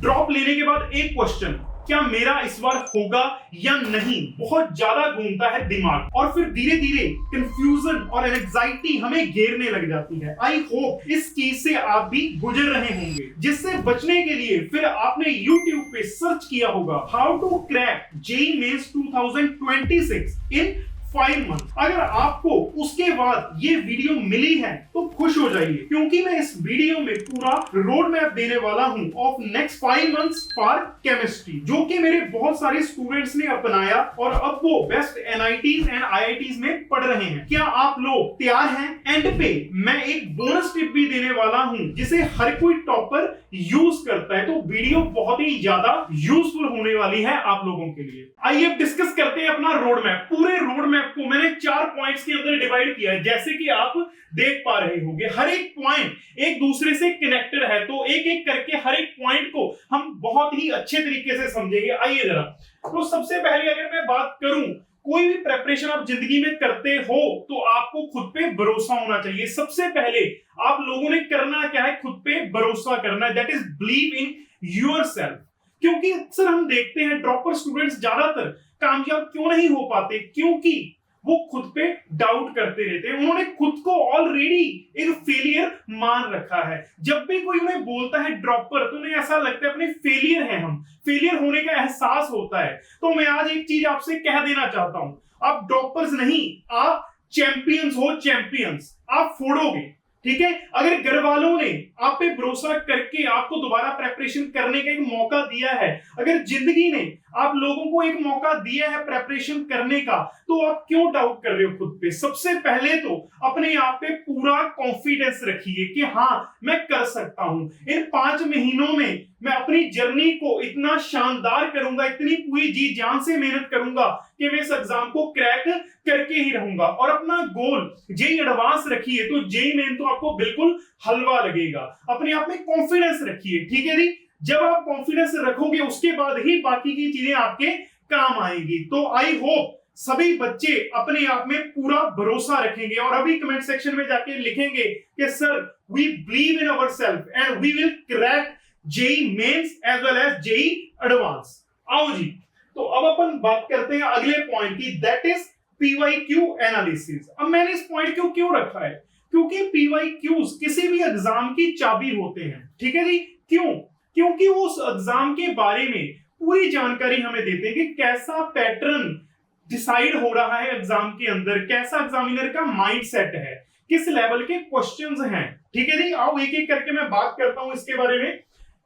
Drop लेने के बाद एक क्वेश्चन, क्या मेरा इस बार होगा या नहीं, बहुत ज्यादा घूमता है दिमाग और फिर धीरे धीरे कंफ्यूजन और एंजाइटी हमें घेरने लग जाती है। आई होप इस चीज से आप भी गुजर रहे होंगे, जिससे बचने के लिए फिर आपने YouTube पे सर्च किया होगा how to crack JEE Mains 2026 in 5 months। अगर आपको उसके बाद ये वीडियो मिली है तो खुश हो जाइए, क्योंकि मैं इस वीडियो में पूरा रोड मैप देने वाला हूं of next 5 months for chemistry, जो कि मेरे बहुत सारे स्टूडेंट्स ने अपनाया और अब वो बेस्ट एनआईटीज एंड आईआईटीज में पढ़ रहे हैं। क्या आप लोग तैयार हैं? एंड पे मैं एक बोनस टिप भी देने वाला हूं जिसे हर कोई टॉपर यूज करता है, तो वीडियो बहुत ही ज्यादा यूजफुल होने वाली है आप लोगों के लिए। आइए डिस्कस करते हैं अपना रोड मैप। पूरे रोड मैप को मैंने 4 पॉइंट्स के अंदर डिवाइड किया है, जैसे कि आप देख पा रहे होंगे। हर एक पॉइंट एक दूसरे से कनेक्टेड है, तो एक एक करके हर एक पॉइंट को हम बहुत ही अच्छे तरीके से समझेंगे। आइए जरा, तो सबसे पहले अगर मैं बात करूं, कोई भी प्रेपरेशन आप जिंदगी में करते हो तो आपको खुद पे भरोसा होना चाहिए। सबसे पहले आप लोगों ने करना क्या है? खुद पे भरोसा करना है, that is believe in yourself. क्योंकि अक्सर हम देखते हैं ड्रॉपर स्टूडेंट्स ज्यादातर कामयाब क्यों नहीं हो पाते, क्योंकि वो खुद पे डाउट करते रहते हैं। उन्होंने खुद को ऑलरेडी एक फेलियर मान रखा है। जब भी कोई उन्हें बोलता है ड्रॉपर, तो उन्हें ऐसा लगता है अपने फेलियर हैं हम, फेलियर होने का एहसास होता है। तो मैं आज एक चीज आपसे कह देना चाहता हूं, आप ड्रॉपर्स नहीं, आप चैंपियंस हो, चैंपियंस। आप फोड़ोगे, ठीक है? अगर घर वालों ने आप पे भरोसा करके आपको दोबारा प्रेपरेशन करने का एक मौका दिया है, अगर जिंदगी ने आप लोगों को एक मौका दिया है प्रेपरेशन करने का, तो आप क्यों डाउट कर रहे हो खुद पे? सबसे पहले तो अपने आप पे पूरा कॉन्फिडेंस रखिए कि हाँ मैं कर सकता हूं। इन 5 महीनों में मैं अपनी जर्नी को इतना शानदार करूंगा, इतनी पूरी जी जान से मेहनत करूंगा कि मैं इस एग्जाम को क्रैक करके ही रहूंगा। और अपना गोल जेईई एडवांस रखिए, तो जेईई मेन तो आपको बिल्कुल हलवा लगेगा। अपने आप में कॉन्फिडेंस रखिए, ठीक है जी? जब आप कॉन्फिडेंस रखोगे उसके बाद ही बाकी की चीजें आपके काम आएंगी। तो आई होप सभी बच्चे अपने आप में पूरा भरोसा रखेंगे और अभी कमेंट सेक्शन में जाके लिखेंगे कि sir we believe in ourselves and we will crack JEE Mains as well as JEE advance. आओ जी, तो अब अपन बात करते हैं अगले पॉइंट की, दैट इज पीवाईक्यू एनालिसिस। अब मैंने इस पॉइंट को क्यों रखा है? क्योंकि पीवाईक्यूज किसी भी एग्जाम की चाबी होते हैं, ठीक है जी? क्यों? क्योंकि वो उस एग्जाम के बारे में पूरी जानकारी हमें देते हैं कि कैसा पैटर्न डिसाइड हो रहा है एग्जाम के अंदर, कैसा एग्जामिनर का माइंडसेट है, किस लेवल के क्वेश्चंस हैं, ठीक है जी? आओ एक एक करके मैं बात करता हूं इसके बारे में।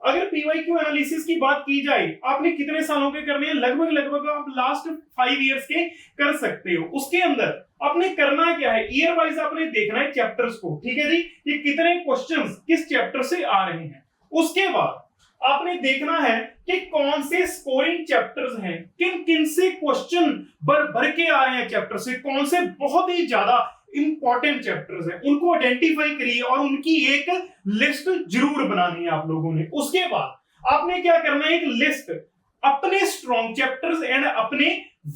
अगर पीवाईक्यू एनालिसिस की बात की जाए, आपने कितने सालों के करने हैं? लगभग आप लास्ट 5 इयर्स के कर सकते हो। उसके अंदर आपने करना क्या है? ईयर वाइज आपने देखना है चैप्टर्स को, ठीक है जी? ये कितने क्वेश्चंस किस चैप्टर से आ रहे हैं। उसके बाद आपने देखना है कि कौन से स्कोरिंग चैप्टर्स हैं, किन किन से क्वेश्चन भर के आ रहे हैं चैप्टर से, कौन से बहुत ही ज्यादा इंपॉर्टेंट चैप्टर्स हैं, उनको आइडेंटिफाई करिए और उनकी एक लिस्ट जरूर बनानी है आप लोगों ने। उसके बाद आपने क्या करना है? एक लिस्ट अपने स्ट्रॉन्ग चैप्टर्स एंड अपने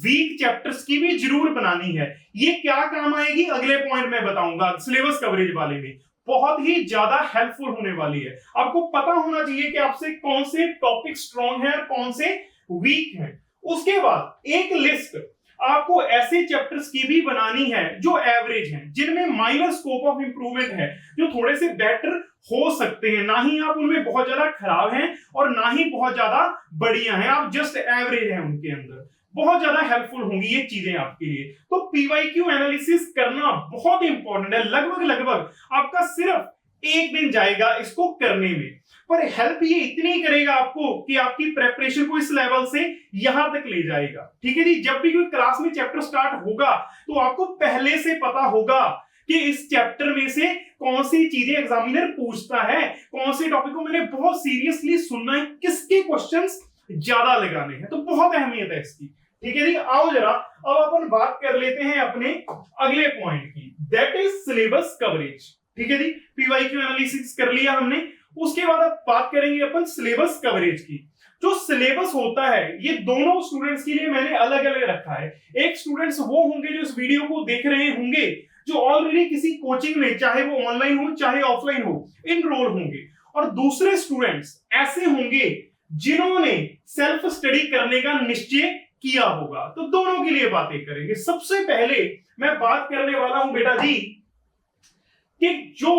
वीक चैप्टर्स की भी जरूर बनानी है। ये क्या काम आएगी अगले पॉइंट में बताऊंगा, सिलेबस कवरेज वाले में बहुत ही ज्यादा हेल्पफुल होने वाली है। आपको पता होना चाहिए कि आपसे कौन से टॉपिक स्ट्रॉन्ग है और कौन से वीक है। उसके बाद एक लिस्ट आपको ऐसे चैप्टर्स की भी बनानी है जो एवरेज हैं, जिनमें माइनर स्कोप ऑफ इंप्रूवमेंट है, जो थोड़े से बेटर हो सकते हैं। ना ही आप उनमें बहुत ज्यादा खराब हैं और ना ही बहुत ज्यादा बढ़िया हैं, आप जस्ट एवरेज हैं उनके अंदर। बहुत ज्यादा हेल्पफुल होंगी ये चीजें आपके लिए। तो पीवाईक्यू एनालिसिस करना बहुत इंपॉर्टेंट है। लगभग आपका सिर्फ 1 दिन जाएगा इसको करने में, पर हेल्प ये इतनी करेगा आपको कि आपकी प्रेपरेशन को इस लेवल से यहां तक ले जाएगा, ठीक है जी? जब भी कोई क्लास में चैप्टर स्टार्ट होगा तो आपको पहले से पता होगा कि इस चैप्टर में से कौन सी चीजें एग्जामिनर पूछता है, कौन से टॉपिक को मैंने बहुत सीरियसली सुनना है, किसके क्वेश्चंस ज्यादा लगाने हैं। तो बहुत अहमियत है इसकी, ठीक है जी? आओ जरा अब अपन बात कर लेते हैं अपने अगले पॉइंट की, दैट इज सिलेबस कवरेज, ठीक है जी? पीवाईक्यू एनालिसिस कर लिया हमने। उसके बाद अब बात करेंगे अपन सिलेबस कवरेज की। जो सिलेबस होता है ये दोनों स्टूडेंट्स के लिए मैंने अलग अलग रखा है। एक स्टूडेंट्स वो होंगे जो इस वीडियो को देख रहे होंगे जो ऑलरेडी किसी कोचिंग में, चाहे वो ऑनलाइन हो चाहे ऑफलाइन हो, इनरोल होंगे, और दूसरे स्टूडेंट्स ऐसे होंगे जिन्होंने सेल्फ स्टडी करने का निश्चय किया होगा। तो दोनों के लिए बातें करेंगे। सबसे पहले मैं बात करने वाला हूं बेटा जी कि जो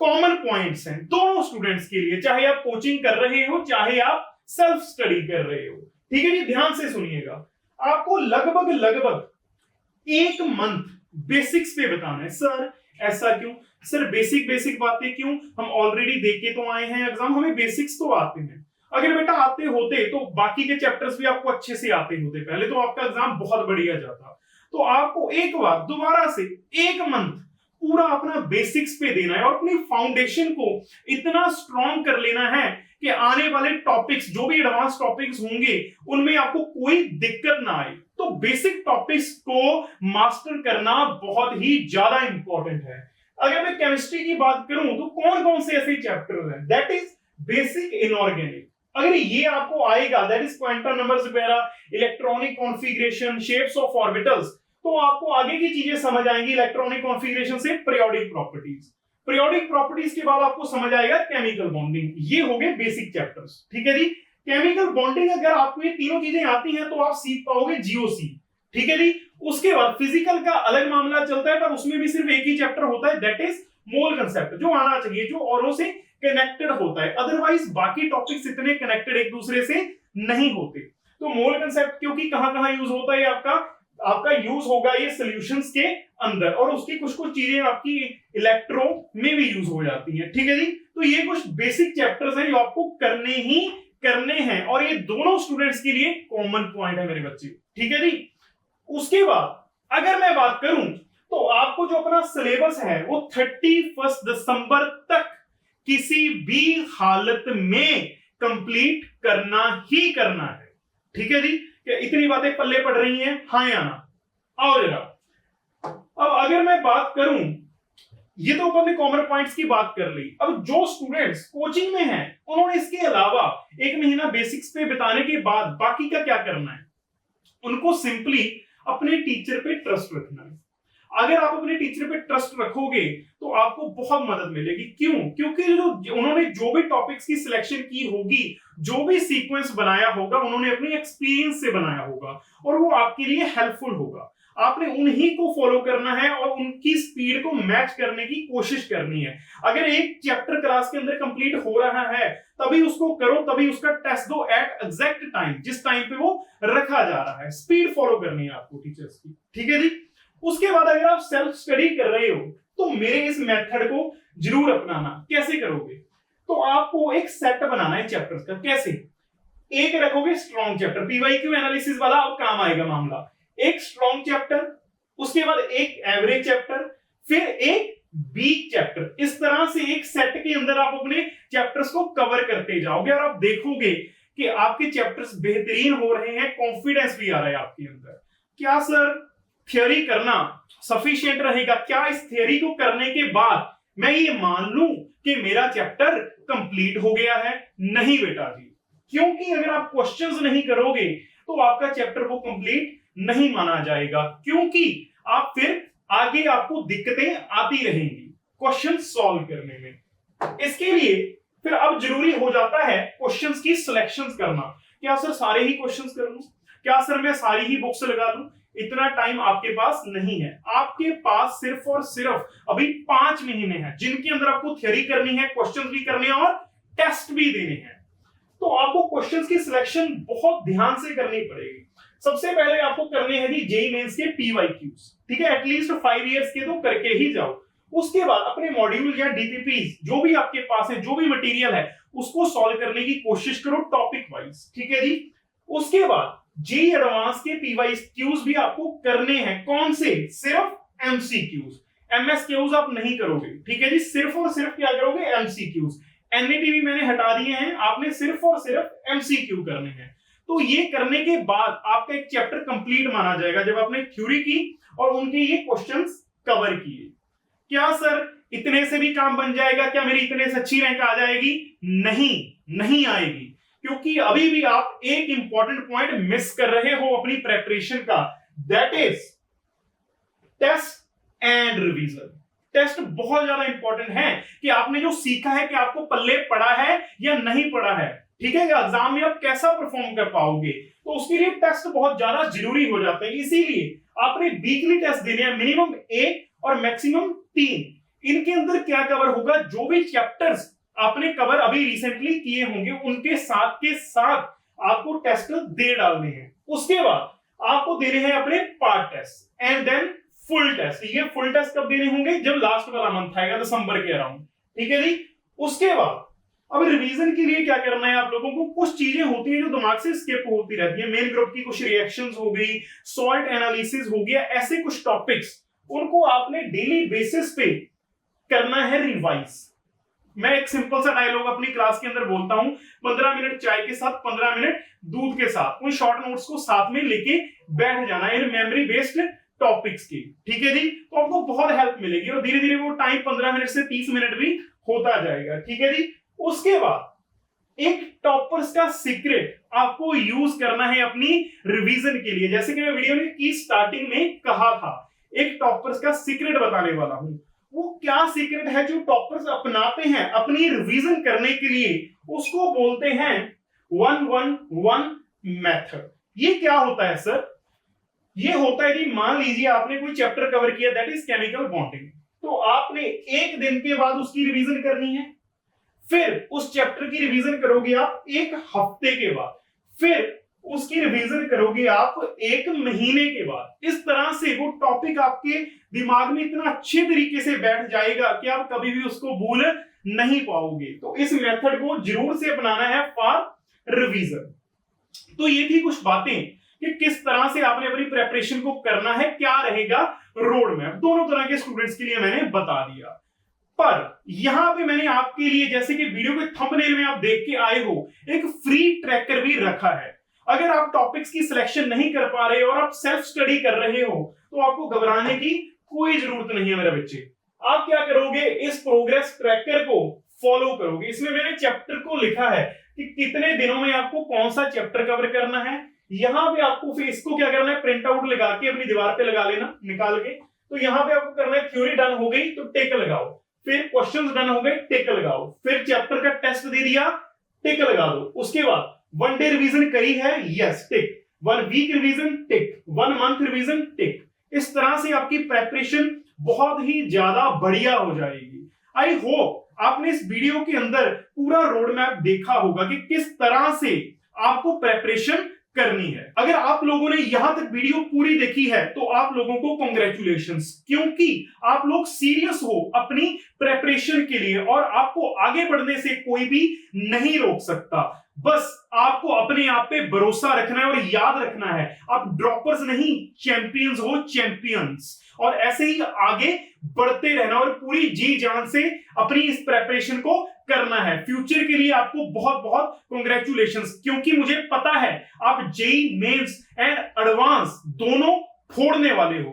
कॉमन पॉइंट्स हैं दोनों स्टूडेंट्स के लिए, चाहे आप कोचिंग कर रहे हो चाहे आप सेल्फ स्टडी कर रहे हो। ठीक है जी, ध्यान से सुनिएगा। आपको लगभग लगभग एक मंथ बेसिक्स पे बताना है। सर ऐसा क्यों? सर बेसिक बातें क्यों? हम ऑलरेडी देख के तो आए हैं एग्जाम, हमें बेसिक्स तो आते हैं। अगर बेटा आते होते तो बाकी के चैप्टर्स भी आपको अच्छे से आते होते, पहले तो आपका एग्जाम बहुत बढ़िया जाता। तो आपको एक बार दोबारा से एक मंथ पूरा अपना बेसिक्स पे देना है और अपनी फाउंडेशन को इतना स्ट्रॉन्ग कर लेना है कि आने वाले टॉपिक्स, जो भी एडवांस टॉपिक्स होंगे, उनमें आपको कोई दिक्कत ना आए। तो बेसिक टॉपिक्स को मास्टर करना बहुत ही ज्यादा इंपॉर्टेंट है। अगर मैं केमिस्ट्री की बात करूं तो कौन कौन से ऐसे चैप्टर हैं? That is basic inorganic. अगर ये आपको आएगा, दैट इज क्वांटम नंबर्स वगैरह, electronic configuration, shapes of orbitals, तो आपको आगे की चीजें समझ आएंगी। इलेक्ट्रॉनिक कॉन्फ़िगरेशन से पीरियोडिक प्रॉपर्टीज, पीरियोडिक प्रॉपर्टीज के बाद आपको समझ आएगा केमिकल बॉन्डिंग। ये हो गए बेसिक चैप्टर्स। ठीक है जी, केमिकल बॉन्डिंग अगर आपको ये तीनों चीजें आती हैं तो आप सीख पाओगे जीओसी। ठीक है जी, उसके बाद फिजिकल का अलग मामला चलता है, पर उसमें भी सिर्फ एक ही चैप्टर होता है, दैट इज मोल कंसेप्ट, जो आना चाहिए, जो औरों से कनेक्टेड होता है। अदरवाइज बाकी टॉपिक्स इतने कनेक्टेड एक दूसरे से नहीं होते। तो मोल कंसेप्ट क्योंकि कहां-कहां यूज होता है, आपका यूज होगा ये सॉल्यूशंस के अंदर, और उसकी कुछ चीजें आपकी इलेक्ट्रो में भी यूज हो जाती हैं। ठीक है जी, तो ये कुछ बेसिक चैप्टर्स हैं जो आपको करने हैं, और ये दोनों स्टूडेंट्स के लिए कॉमन पॉइंट है मेरे बच्चे। ठीक है जी, उसके बाद अगर मैं बात करूं तो आपको जो अपना सिलेबस है वो 31 दिसंबर तक किसी भी हालत में कंप्लीट करना ही करना है। ठीक है जी, क्या इतनी बातें पल्ले पड़ रही हैं? हाँ या ना? आओ जरा। अब अगर मैं बात करूं, ये तो अपन ने कॉमन पॉइंट्स की बात कर ली। अब जो स्टूडेंट्स कोचिंग में हैं उन्होंने इसके अलावा एक महीना बेसिक्स पे बिताने के बाद बाकी का क्या करना है? उनको सिंपली अपने टीचर पे ट्रस्ट रखना है। अगर आप अपने टीचर पे ट्रस्ट रखोगे तो आपको बहुत मदद मिलेगी। क्यों? क्योंकि उन्होंने जो भी टॉपिक्स की सिलेक्शन की होगी, जो भी सीक्वेंस बनाया होगा, उन्होंने अपने एक्सपीरियंस से बनाया होगा और वो आपके लिए हेल्पफुल होगा। आपने उन्हीं को फॉलो करना है और उनकी स्पीड को मैच करने की कोशिश करनी है। अगर एक चैप्टर क्लास के अंदर कंप्लीट हो रहा है तभी उसको करो, तभी उसका टेस्ट दो एट एग्जैक्ट टाइम, जिस टाइम पे वो रखा जा रहा है। स्पीड फॉलो करनी है आपको टीचर्स की। ठीक है जी, उसके बाद अगर आप सेल्फ स्टडी कर रहे हो तो मेरे इस मेथड को जरूर अपनाना। कैसे करोगे? तो आपको एक सेट बनाना है चैप्टर्स का। कैसे? एक रखोगे स्ट्रॉन्ग चैप्टर, पीवाईक्यू एनालिसिस वाला अब काम आएगा मामला। एक स्ट्रॉन्ग चैप्टर, उसके बाद एक एवरेज चैप्टर, फिर एक वीक चैप्टर। इस तरह से एक सेट के अंदर आप अपने चैप्टर्स को कवर करते जाओगे और आप देखोगे कि आपके चैप्टर्स बेहतरीन हो रहे हैं, कॉन्फिडेंस भी आ रहा है आपके अंदर। क्या सर थ्योरी करना सफिशिएंट रहेगा? क्या इस थ्योरी को करने के बाद मैं ये मान लूं कि मेरा चैप्टर कंप्लीट हो गया है? नहीं बेटा जी, क्योंकि अगर आप क्वेश्चंस नहीं करोगे तो आपका चैप्टर वो कंप्लीट नहीं माना जाएगा, क्योंकि आप फिर आगे आपको दिक्कतें आती रहेंगी क्वेश्चन सॉल्व करने में। इसके लिए फिर अब जरूरी हो जाता है क्वेश्चंस की सिलेक्शंस करना। क्या सर सारे ही क्वेश्चंस कर लूं? क्या सर मैं सारी ही बुक्स लगा दूं? इतना टाइम आपके पास नहीं है। आपके पास सिर्फ और सिर्फ अभी 5 महीने हैं जिनके अंदर आपको थ्योरी करनी है, क्वेश्चंस भी करने हैं और टेस्ट भी देने हैं। तो आपको क्वेश्चंस की सिलेक्शन बहुत ध्यान से करनी पड़ेगी। सबसे पहले आपको करने हैं जी जेईई मेंस के पीवाईक्यूज। ठीक है, एटलीस्ट 5 इयर्स के तो करके ही जाओ। उसके बाद अपने मॉड्यूल या डीपीपीज जो भी आपके पास है, जो भी मटेरियल है, उसको सॉल्व करने की कोशिश करो टॉपिक वाइज। ठीक है जी, उसके बाद जेईई एडवांस के पीवाईक्यूज भी आपको करने हैं। कौन से? सिर्फ एमसीक्यूज, एमएसक्यूज आप नहीं करोगे। ठीक है जी, सिर्फ और सिर्फ क्या करोगे? एमसीक्यूज। एनईटीवी मैंने हटा दिए हैं, आपने सिर्फ और सिर्फ एमसीक्यू करने हैं। तो ये करने के बाद आपका एक चैप्टर कंप्लीट माना जाएगा जब आपने थ्योरी की और उनके ये क्वेश्चंस कवर किए। क्या सर इतने से भी काम बन जाएगा? क्या मेरी इतने से अच्छी रैंक आ जाएगी? नहीं आएगी, क्योंकि अभी भी आप एक इंपॉर्टेंट पॉइंट मिस कर रहे हो अपनी प्रेपरेशन का, that is test and revision. Test बहुत ज्यादा इंपॉर्टेंट है कि आपने जो सीखा है कि आपको पल्ले पड़ा है या नहीं पड़ा है। ठीक है, एग्जाम में आप कैसा परफॉर्म कर पाओगे, तो उसके लिए टेस्ट बहुत ज्यादा जरूरी हो जाते हैं। इसीलिए आपने वीकली टेस्ट देने हैं, मिनिमम 1 और मैक्सिमम 3। इनके अंदर क्या कवर होगा, जो भी चैप्टर्स आपने कवर अभी रिसेंटली किए होंगे उनके साथ के साथ आपको टेस्ट दे डालने हैं। उसके बाद आपको देने हैं अपने part test and then full test. ये फुल टेस्ट कब देने होंगे, जब लास्ट वाला मंथ आएगा दिसंबर के अराउंड, ठीक है जी। उसके बाद अब रिवीजन के लिए क्या करना है, आप लोगों को कुछ चीजें होती है जो दिमाग से स्किप होती रहती है। मेन ग्रुप की कुछ रिएक्शंस हो गई, सॉल्ट एनालिसिस हो गया, ऐसे कुछ टॉपिक्स उनको आपने डेली बेसिस पे करना है रिवाइज। मैं एक सिंपल सा डायलॉग अपनी क्लास के अंदर बोलता हूं, 15 मिनट चाय के साथ, 15 मिनट दूध के साथ। उन शॉर्ट नोट्स को साथ में लेके बैठ जाना है इन मेमोरी बेस्ड टॉपिक्स की, ठीक है जी। तो आपको बहुत हेल्प मिलेगी और धीरे धीरे वो टाइम 15 मिनट से 30 मिनट भी होता जाएगा, ठीक है जी। उसके बाद एक टॉपर्स का सीक्रेट आपको यूज करना है अपनी रिवीजन के लिए। जैसे कि मैं वीडियो की स्टार्टिंग में कहा था, एक टॉपर्स का सीक्रेट बताने वाला हूं। वो क्या सीक्रेट है जो टॉपर्स अपनाते हैं अपनी रिवीजन करने के लिए, उसको बोलते हैं 1-1-1 मेथड। ये क्या होता है सर, ये होता है कि मान लीजिए आपने कोई चैप्टर कवर किया, दैट इज केमिकल बॉन्डिंग, तो आपने एक दिन के बाद उसकी रिवीजन करनी है, फिर उस चैप्टर की रिवीजन करोगे आप एक हफ्ते के बाद, फिर उसकी रिवीजन करोगे आप एक महीने के बाद। इस तरह से वो टॉपिक आपके दिमाग में इतना अच्छे तरीके से बैठ जाएगा कि आप कभी भी उसको भूल नहीं पाओगे। तो इस मेथड को जरूर से अपनाना है फॉर रिवीजन। तो ये थी कुछ बातें कि किस तरह से आपने अपनी प्रेपरेशन को करना है, क्या रहेगा रोड मैप। दोनों तरह के स्टूडेंट्स के लिए मैंने बता दिया, पर यहां पे मैंने आपके लिए, जैसे कि वीडियो के थंबनेल में आप देख के आए हो, एक फ्री ट्रैकर भी रखा है। अगर आप टॉपिक्स की सिलेक्शन नहीं कर पा रहे हो और आप सेल्फ स्टडी कर रहे हो, तो आपको घबराने की कोई जरूरत नहीं है मेरे बच्चे। आप क्या करोगे, इस प्रोग्रेस ट्रैकर को फॉलो करोगे। इसमें मैंने चैप्टर को लिखा है कि कितने दिनों में आपको कौन सा चैप्टर कवर करना है। यहां पे आपको फिर इसको क्या करना है, प्रिंट आउट लगा के अपनी दीवार पे लगा लेना निकाल के। तो यहां पे आपको करना है, थ्योरी डन हो गई तो टिक लगाओ, फिर क्वेश्चंस डन हो गए टिक लगाओ, फिर चैप्टर का टेस्ट दे दिया टिक लगा दो। उसके बाद 1 डे रिवीजन करी है, यस टिक, 1 वीक रिवीजन टिक, 1 मंथ रिवीजन टिक। इस तरह से आपकी प्रेपरेशन बहुत ही ज्यादा बढ़िया हो जाएगी। आई होप आपने इस वीडियो के अंदर पूरा रोड मैप देखा होगा कि किस तरह से आपको प्रेपरेशन करनी है। अगर आप लोगों ने यहां तक वीडियो पूरी देखी है तो आप लोगों को कांग्रेचुलेशंस, क्योंकि आप लोग सीरियस हो अपनी प्रेपरेशन के लिए और आपको आगे बढ़ने से कोई भी नहीं रोक सकता। बस आपको अपने आप पे भरोसा रखना है और याद रखना है, आप ड्रॉपर्स नहीं चैंपियंस हो, चैंपियंस। और ऐसे ही आगे बढ़ते रहना और पूरी जी जान से अपनी इस प्रेपरेशन को करना है। फ्यूचर के लिए आपको बहुत बहुत कांग्रेचुलेशंस, क्योंकि मुझे पता है आप जेईई मेंस एंड एडवांस दोनों फोड़ने वाले हो।